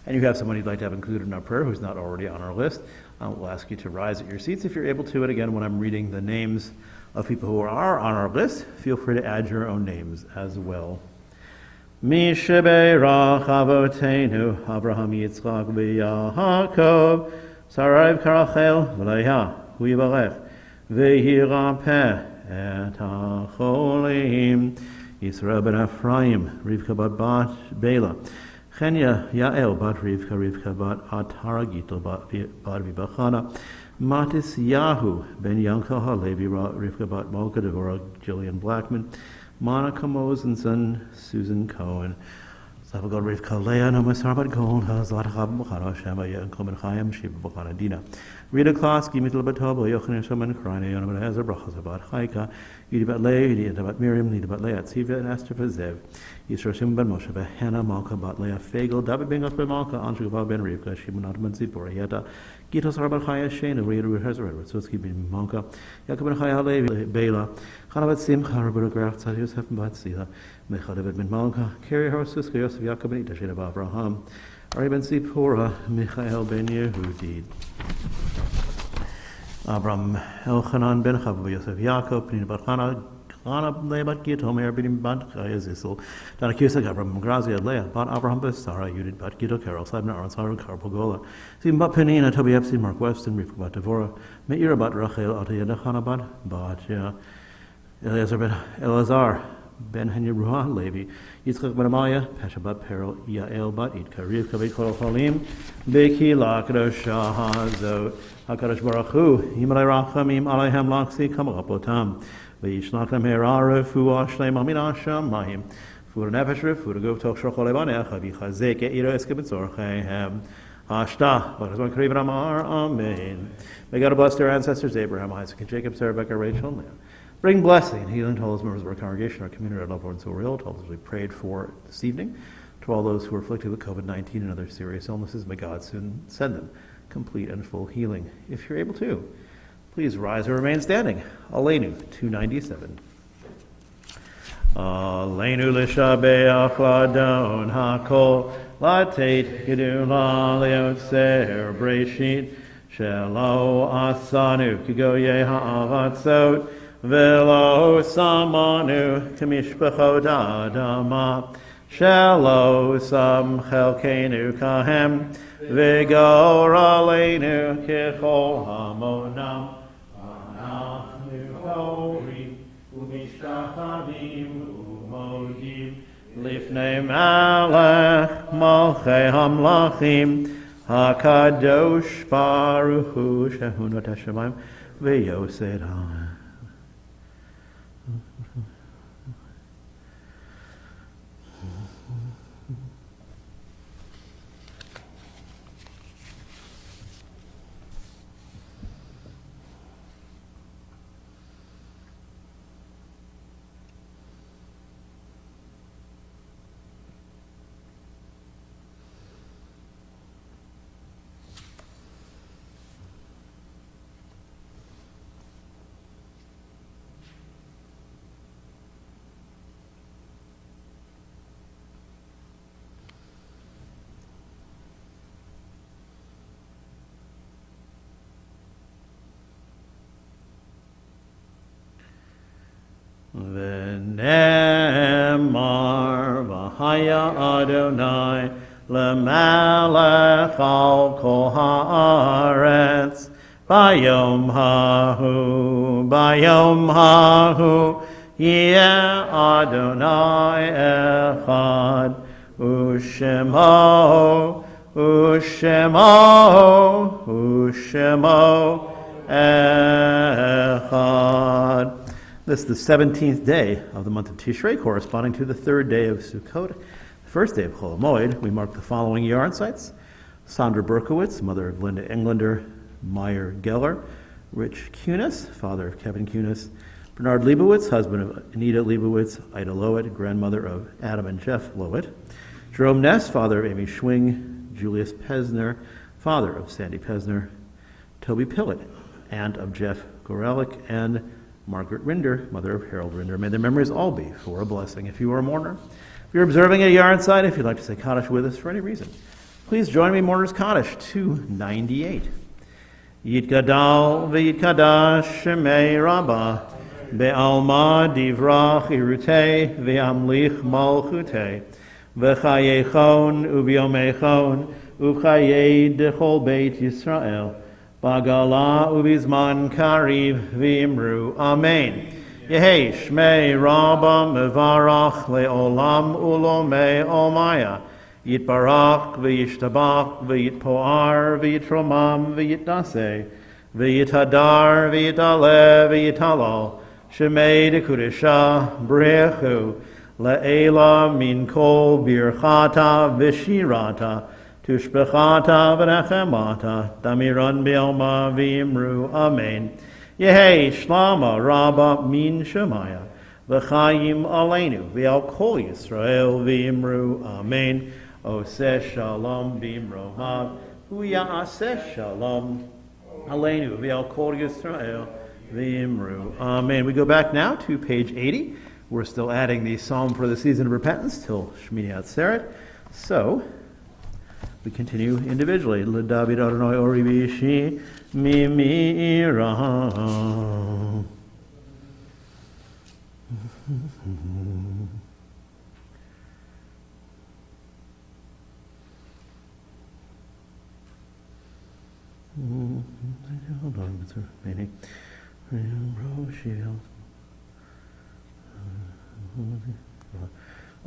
And you have someone you'd like to have included in our prayer who's not already on our list. We'll ask you to rise at your seats if you're able to. And again, when I'm reading the names of people who are on our list, feel free to add your own names as well. Misha Baruch Avotenu Avraham Yitzchak v'Yaakov Sarayv Karachel v'Leah Huyivarech v'Yirapeh et HaCholim Yisrael ben Ephraim, Rivka bat Bela, Chenya Yael bat Rivka, Rivka bat Atara Gitl bat Vibachana, Matis Yahu ben Yanka Halevi, Rivka bat Malka Devorah, Jillian Blackman, Monica Mosenson, Susan Cohen, Savagod Rivka Leah, Nomasar bat Gold, Zlatachab Bachara, Shema Yankel ben Chaim, Shiva Bachana Dina, Rita Kloski, Mittel Batobo, Yochanan Shaman Krine, Yonah ben Ezer, Brachas bat Chaika, Yidi bat Leah, Yidi bat Miriam, Yidi bat Leah, Tziva, and Esther Zev, Yisroshim ben Moshe, Hannah, Malka bat Leah, Fagel, David ben Gosbe Malka, Anshukava ben Rivka, Shimonat ben Zipporah, Yeta, Gitos Arbat Chaya Shena, Rita Rehezer, Ratzutski ben Malka, Yaakov ben Chaya Levi, Bela, Chanavat Simcha, Roberta Graf, Tzad Yosef bat Sila, Mecha David ben Malka, Keri Harsuska, Yosef Yaakov ben Itashena of Abraham, Ari ben Zipporah, Michael ben Yehudi. Abram Elchanan ben Chava Yosef Yaakov, Penina bat Chana, Chana lebat Git, Homer ben bat Chaya Zissel, Dana Cusack, Abram Grazia, Leah, bat Abraham ben Sarah, Yudit bat Gito Carol, Sabna Aron Sarah, Carpogola, Sim bat Penina, Toby Epstein, Mark Weston, Rivka bat Devorah, Meira bat Rachel, Atayada Chana bat Eliezer ben Elazar, Ben Henyeruah Levi, Yitzchak ben Amaya, Pesha bat Peril, Yael bat Idka, Rivka bet Kol Cholim, Beki Lakadosh Hazot, HaKadosh Baruch Hu, Yimalei Rachamim Aleihem Laksi Kamarapotam, V'yishlach Lem Hera Refuah Shlema Min HaShamayim, Fura Nefesh Refuah Gov Toch Shroch Olevanecha, V'chazek Eiro Eske B'tzorcheihem, Hashta, B'chazman Karev Ramar, Amen. May God bless their ancestors, Abraham, Isaac, and Jacob, Sarah, Rebecca, Rachel, and Leah. Bring blessing and healing to all those members of our congregation, our community, our loved ones who are ill, to all those we prayed for this evening, to all those who are afflicted with COVID-19 and other serious illnesses. May God soon send them complete and full healing. If you're able to, please rise or remain standing. Aleinu 297. Aleinu l'shabeach ladon hakol latet gedula leotzer breshit shelo asanu kigoye ha'avatzot Velo samanu kamishpachot adama Shelo sam chelkenu kahem Vigor aleinu kechol hamonam Anachnu hori umishtachanim umodim Lifnei malach malchei hamlachim HaKadosh Baruch Hu Shehunot HaShamayim V'yosed ha'em. V'nemar v'haya Adonai l'melech al kol haaretz bayom hahu yeh Adonai echad u'shemo echad. This is the 17th day of the month of Tishrei, corresponding to the third day of Sukkot, the first day of Chol Hamoed. We mark the following yarn sites: Sandra Berkowitz, mother of Linda Englander, Meyer Geller; Rich Kunis, father of Kevin Kunis; Bernard Leibowitz, husband of Anita Leibowitz; Ida Lowett, grandmother of Adam and Jeff Lowett; Jerome Ness, father of Amy Schwing; Julius Pesner, father of Sandy Pesner; Toby Pillett, aunt of Jeff Gorelick; and Margaret Rinder, mother of Harold Rinder. May their memories all be for a blessing. If you are a mourner, if you're observing a yarn site, if you'd like to say Kaddish with us for any reason, please join me, Mourners Kaddish 298. Yitgadal v'yitkadash shemei Rabbah be'alma divrach irutei ve'amlich malchutei v'chayechon u'biyomechon u'chayei dechol beit Yisrael Bagala ubizman kariv v'imru amen. Yehei shmei Rabba mevarach le'olam ulomei omaya yitbarach v'yishtabach v'yitpoar v'yitromam v'yitnaseh v'yithadar v'yitale v'yitalal shemei dekudesha brechu le'ela min kol birchata v'shirata Tushbechata v'nechemata, damiran bi'alma v'imru, amen. Yehei shlama rabba min shemaya, v'chayim aleinu, v'al kol Yisrael v'imru, amen. Oseh shalom b'imromav, u'ya'aseh shalom aleinu, v'al kol Yisrael v'imru, amen. We go back now to page 80. We're still adding the psalm for the season of repentance till Shmini Atzeret. So we continue individually. L'David Adonai Ori V'ishi Mimira.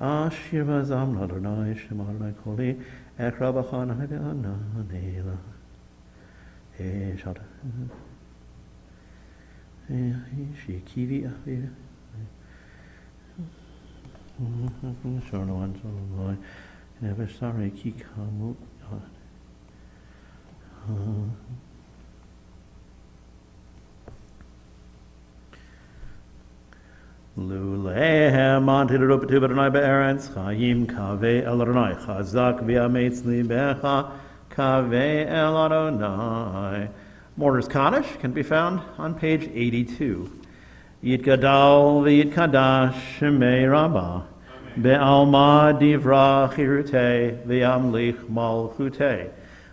Ashir v'azam l'Adonai Shema Adonai Koli Ekra b'chan ha'gana neila Shad Shikivi Aviv Shornoan Shalom Never sorry Kikamut Lulehem antidote Adonai be'eretz Chaim kaveh el Adonai Chazak v'yametz libecha kaveh el Adonai. Mourners Kaddish can be found on page 82. Yitgadal v'yitkadash shemei Rabbah be'alma divrach irutei v'yamlich malchutei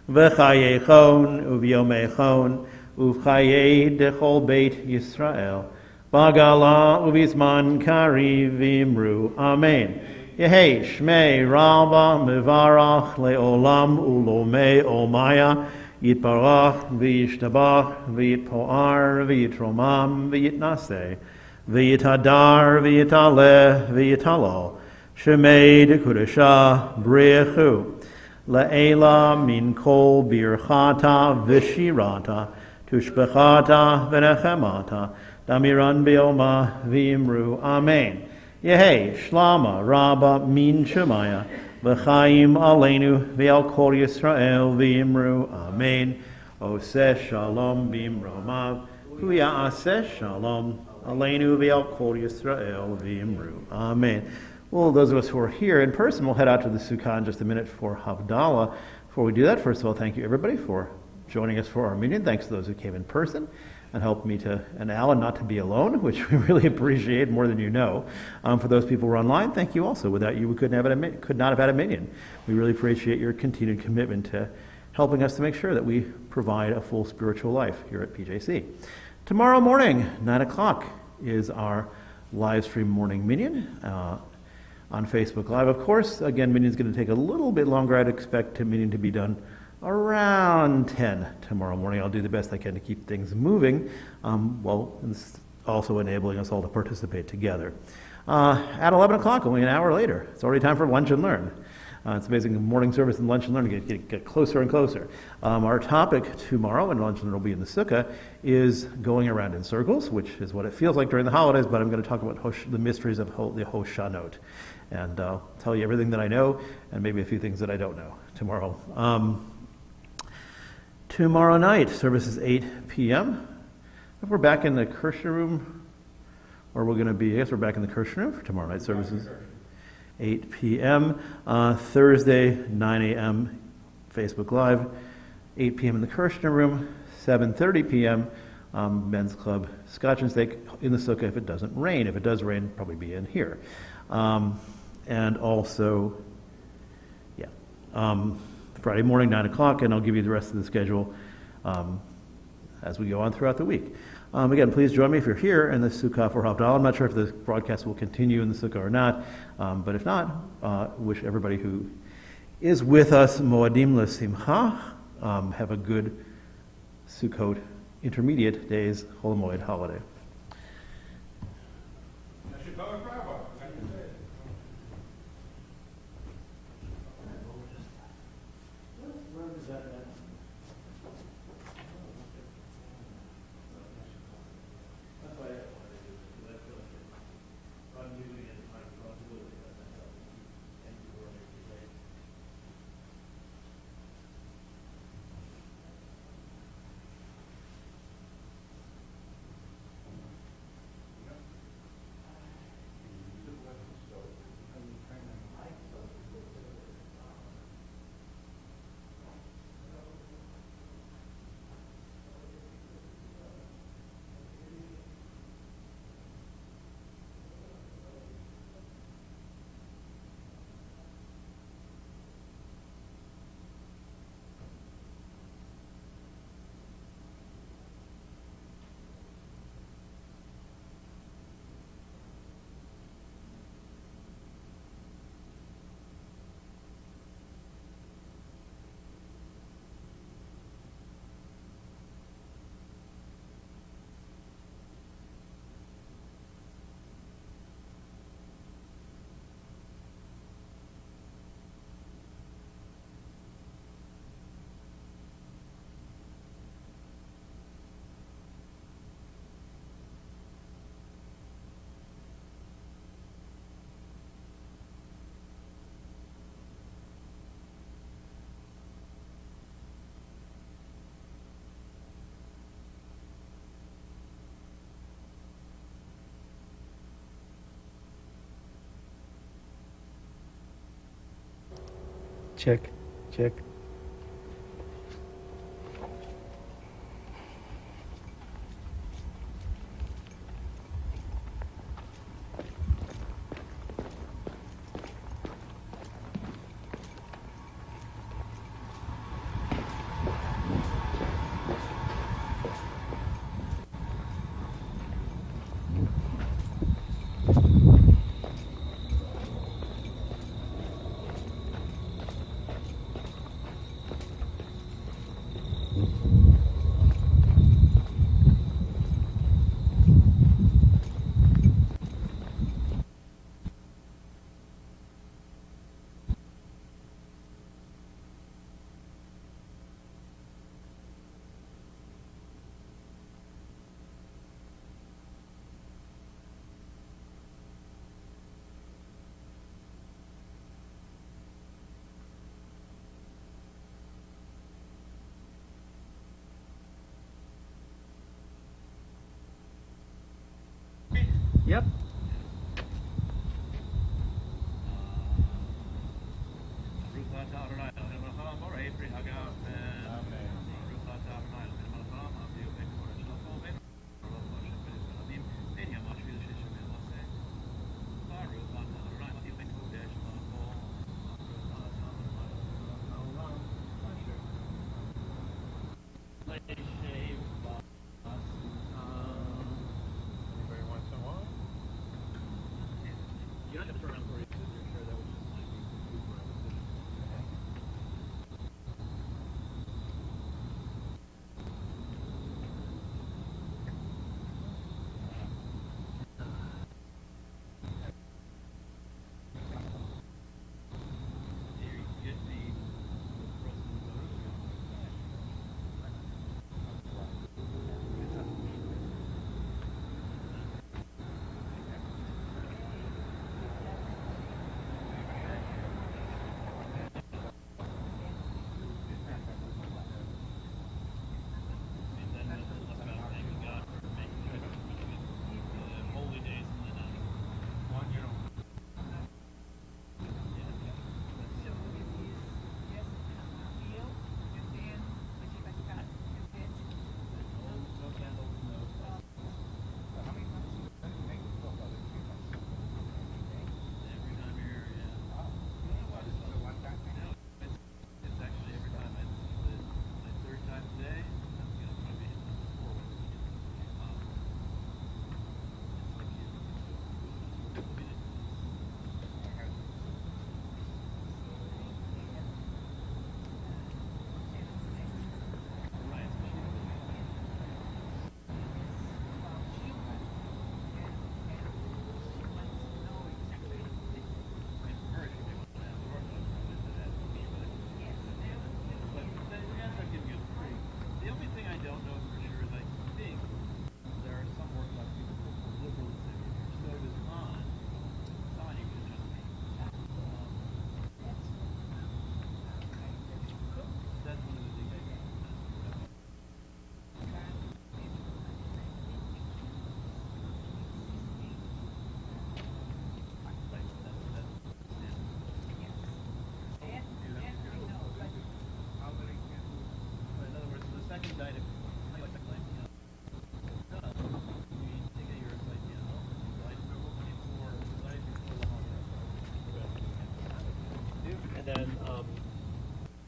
v'chayechon u'v'yomechon u'v'chayei dechol beit Yisrael Bagala ubizman kari v'imru, amen. Yehei shmei Rabba mevarach le'olam ulomei omaya yitbarach v'yishtabach v'yitpoar v'yitromam v'yitnaseh v'yitadar v'yitaleh v'yitalal shemei dekudesha brechu le'ela min kol birchata v'shirata tushbechata v'nechemata Damiran bi'oma v'imru, amen. Yehei shlama rabba min shemaya v'chayim aleinu v'al kol Yisrael v'imru, amen. Oseh shalom b'imromav hu'ya'aseh shalom aleinu v'al kol Yisrael v'imru, amen. Well, those of us who are here in person will head out to the Sukkah in just a minute for Havdalah. Before we do that, first of all, thank you everybody for joining us for our Minyan. Thanks to those who came in person and helped me and Alan not to be alone, which we really appreciate more than you know. For those people who are online, thank you also. Without you, we could not have had a Minyan. We really appreciate your continued commitment to helping us to make sure that we provide a full spiritual life here at PJC. Tomorrow morning, 9 o'clock, is our live stream morning Minyan on Facebook Live. Of course, again, Minyan's going to take a little bit longer. I'd expect Minyan to be done around 10 tomorrow morning. I'll do the best I can to keep things moving, while it's also enabling us all to participate together. At 11 o'clock, only an hour later, it's already time for lunch and learn. It's amazing, the morning service and lunch and learn get closer and closer. Our topic tomorrow, and lunch and learn will be in the sukkah, is going around in circles, which is what it feels like during the holidays, but I'm going to talk about the mysteries of the Hoshanot. And I'll tell you everything that I know, and maybe a few things that I don't know tomorrow. Tomorrow night, service is 8 p.m. If we're back in the Kirshner room, or we're going to be, I guess we're back in the Kirshner room for tomorrow night services. 8 p.m. Thursday, 9 a.m. Facebook Live. 8 p.m. in the Kirshner room. 7:30 p.m. Men's Club Scotch and Steak in the sukkah if it doesn't rain. If it does rain, probably be in here. And also, Friday morning, 9 o'clock, and I'll give you the rest of the schedule as we go on throughout the week. Again, please join me if you're here in the Sukkah for Havdalah. I'm not sure if the broadcast will continue in the Sukkah or not, but if not, wish everybody who is with us Moadim L'Simcha, have a good Sukkot intermediate days, Chol Moed holiday. I should call it Rabbi, like you said. Where is that at? That's why I wanted to do it, because I feel like I'm doing it as my responsibility, but that's how and you were every day. Check, check. Yep.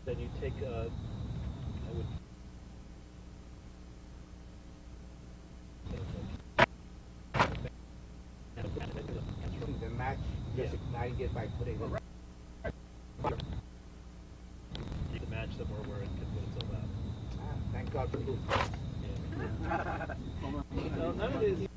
then you take I would. The match just ignite it by putting it. You can match somewhere where it can put itself out. Thank God for this. No, none of it is.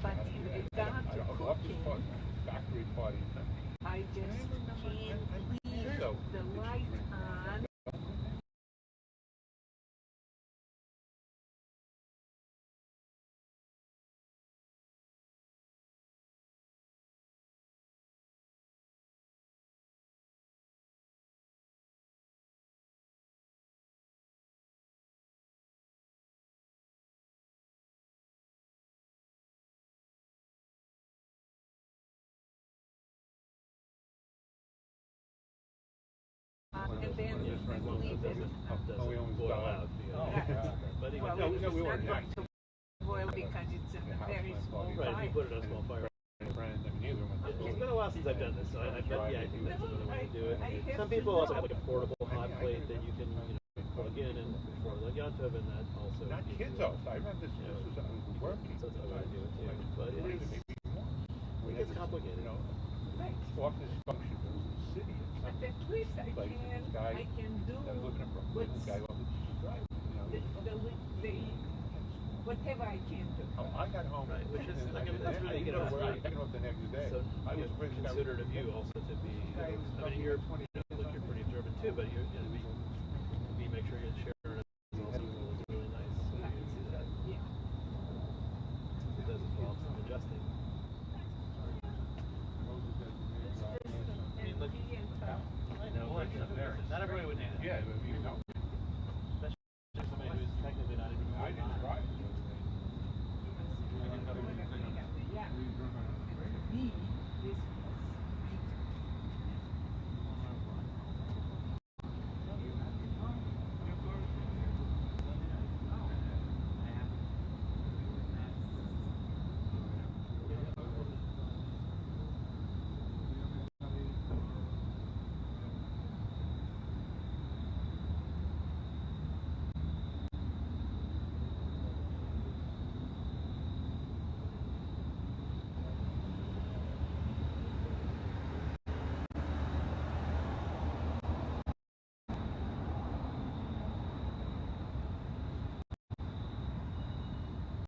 But in regard to cooking, Factory party. I just can't leave the light on. And then leave it. Oh, we almost boil out. But Well, no, it's we not weren't. going to boil because it's in a very small Right, if you fire. put it on a small fire. It's been a while since I've done this, so I think that's another way to do it. Some people also have like a portable hot plate that you can plug in and for the Yantov, and that also. Not kids though, I remember this was working. So that's another way to do it too. But it gets complicated. Right. Office function in the city. But at least I can do what's whatever I can do. I got home. Right, which is like that's really I got off the next day. So I was considered of you also to be. I mean, you're pretty observant too, but you make sure you share.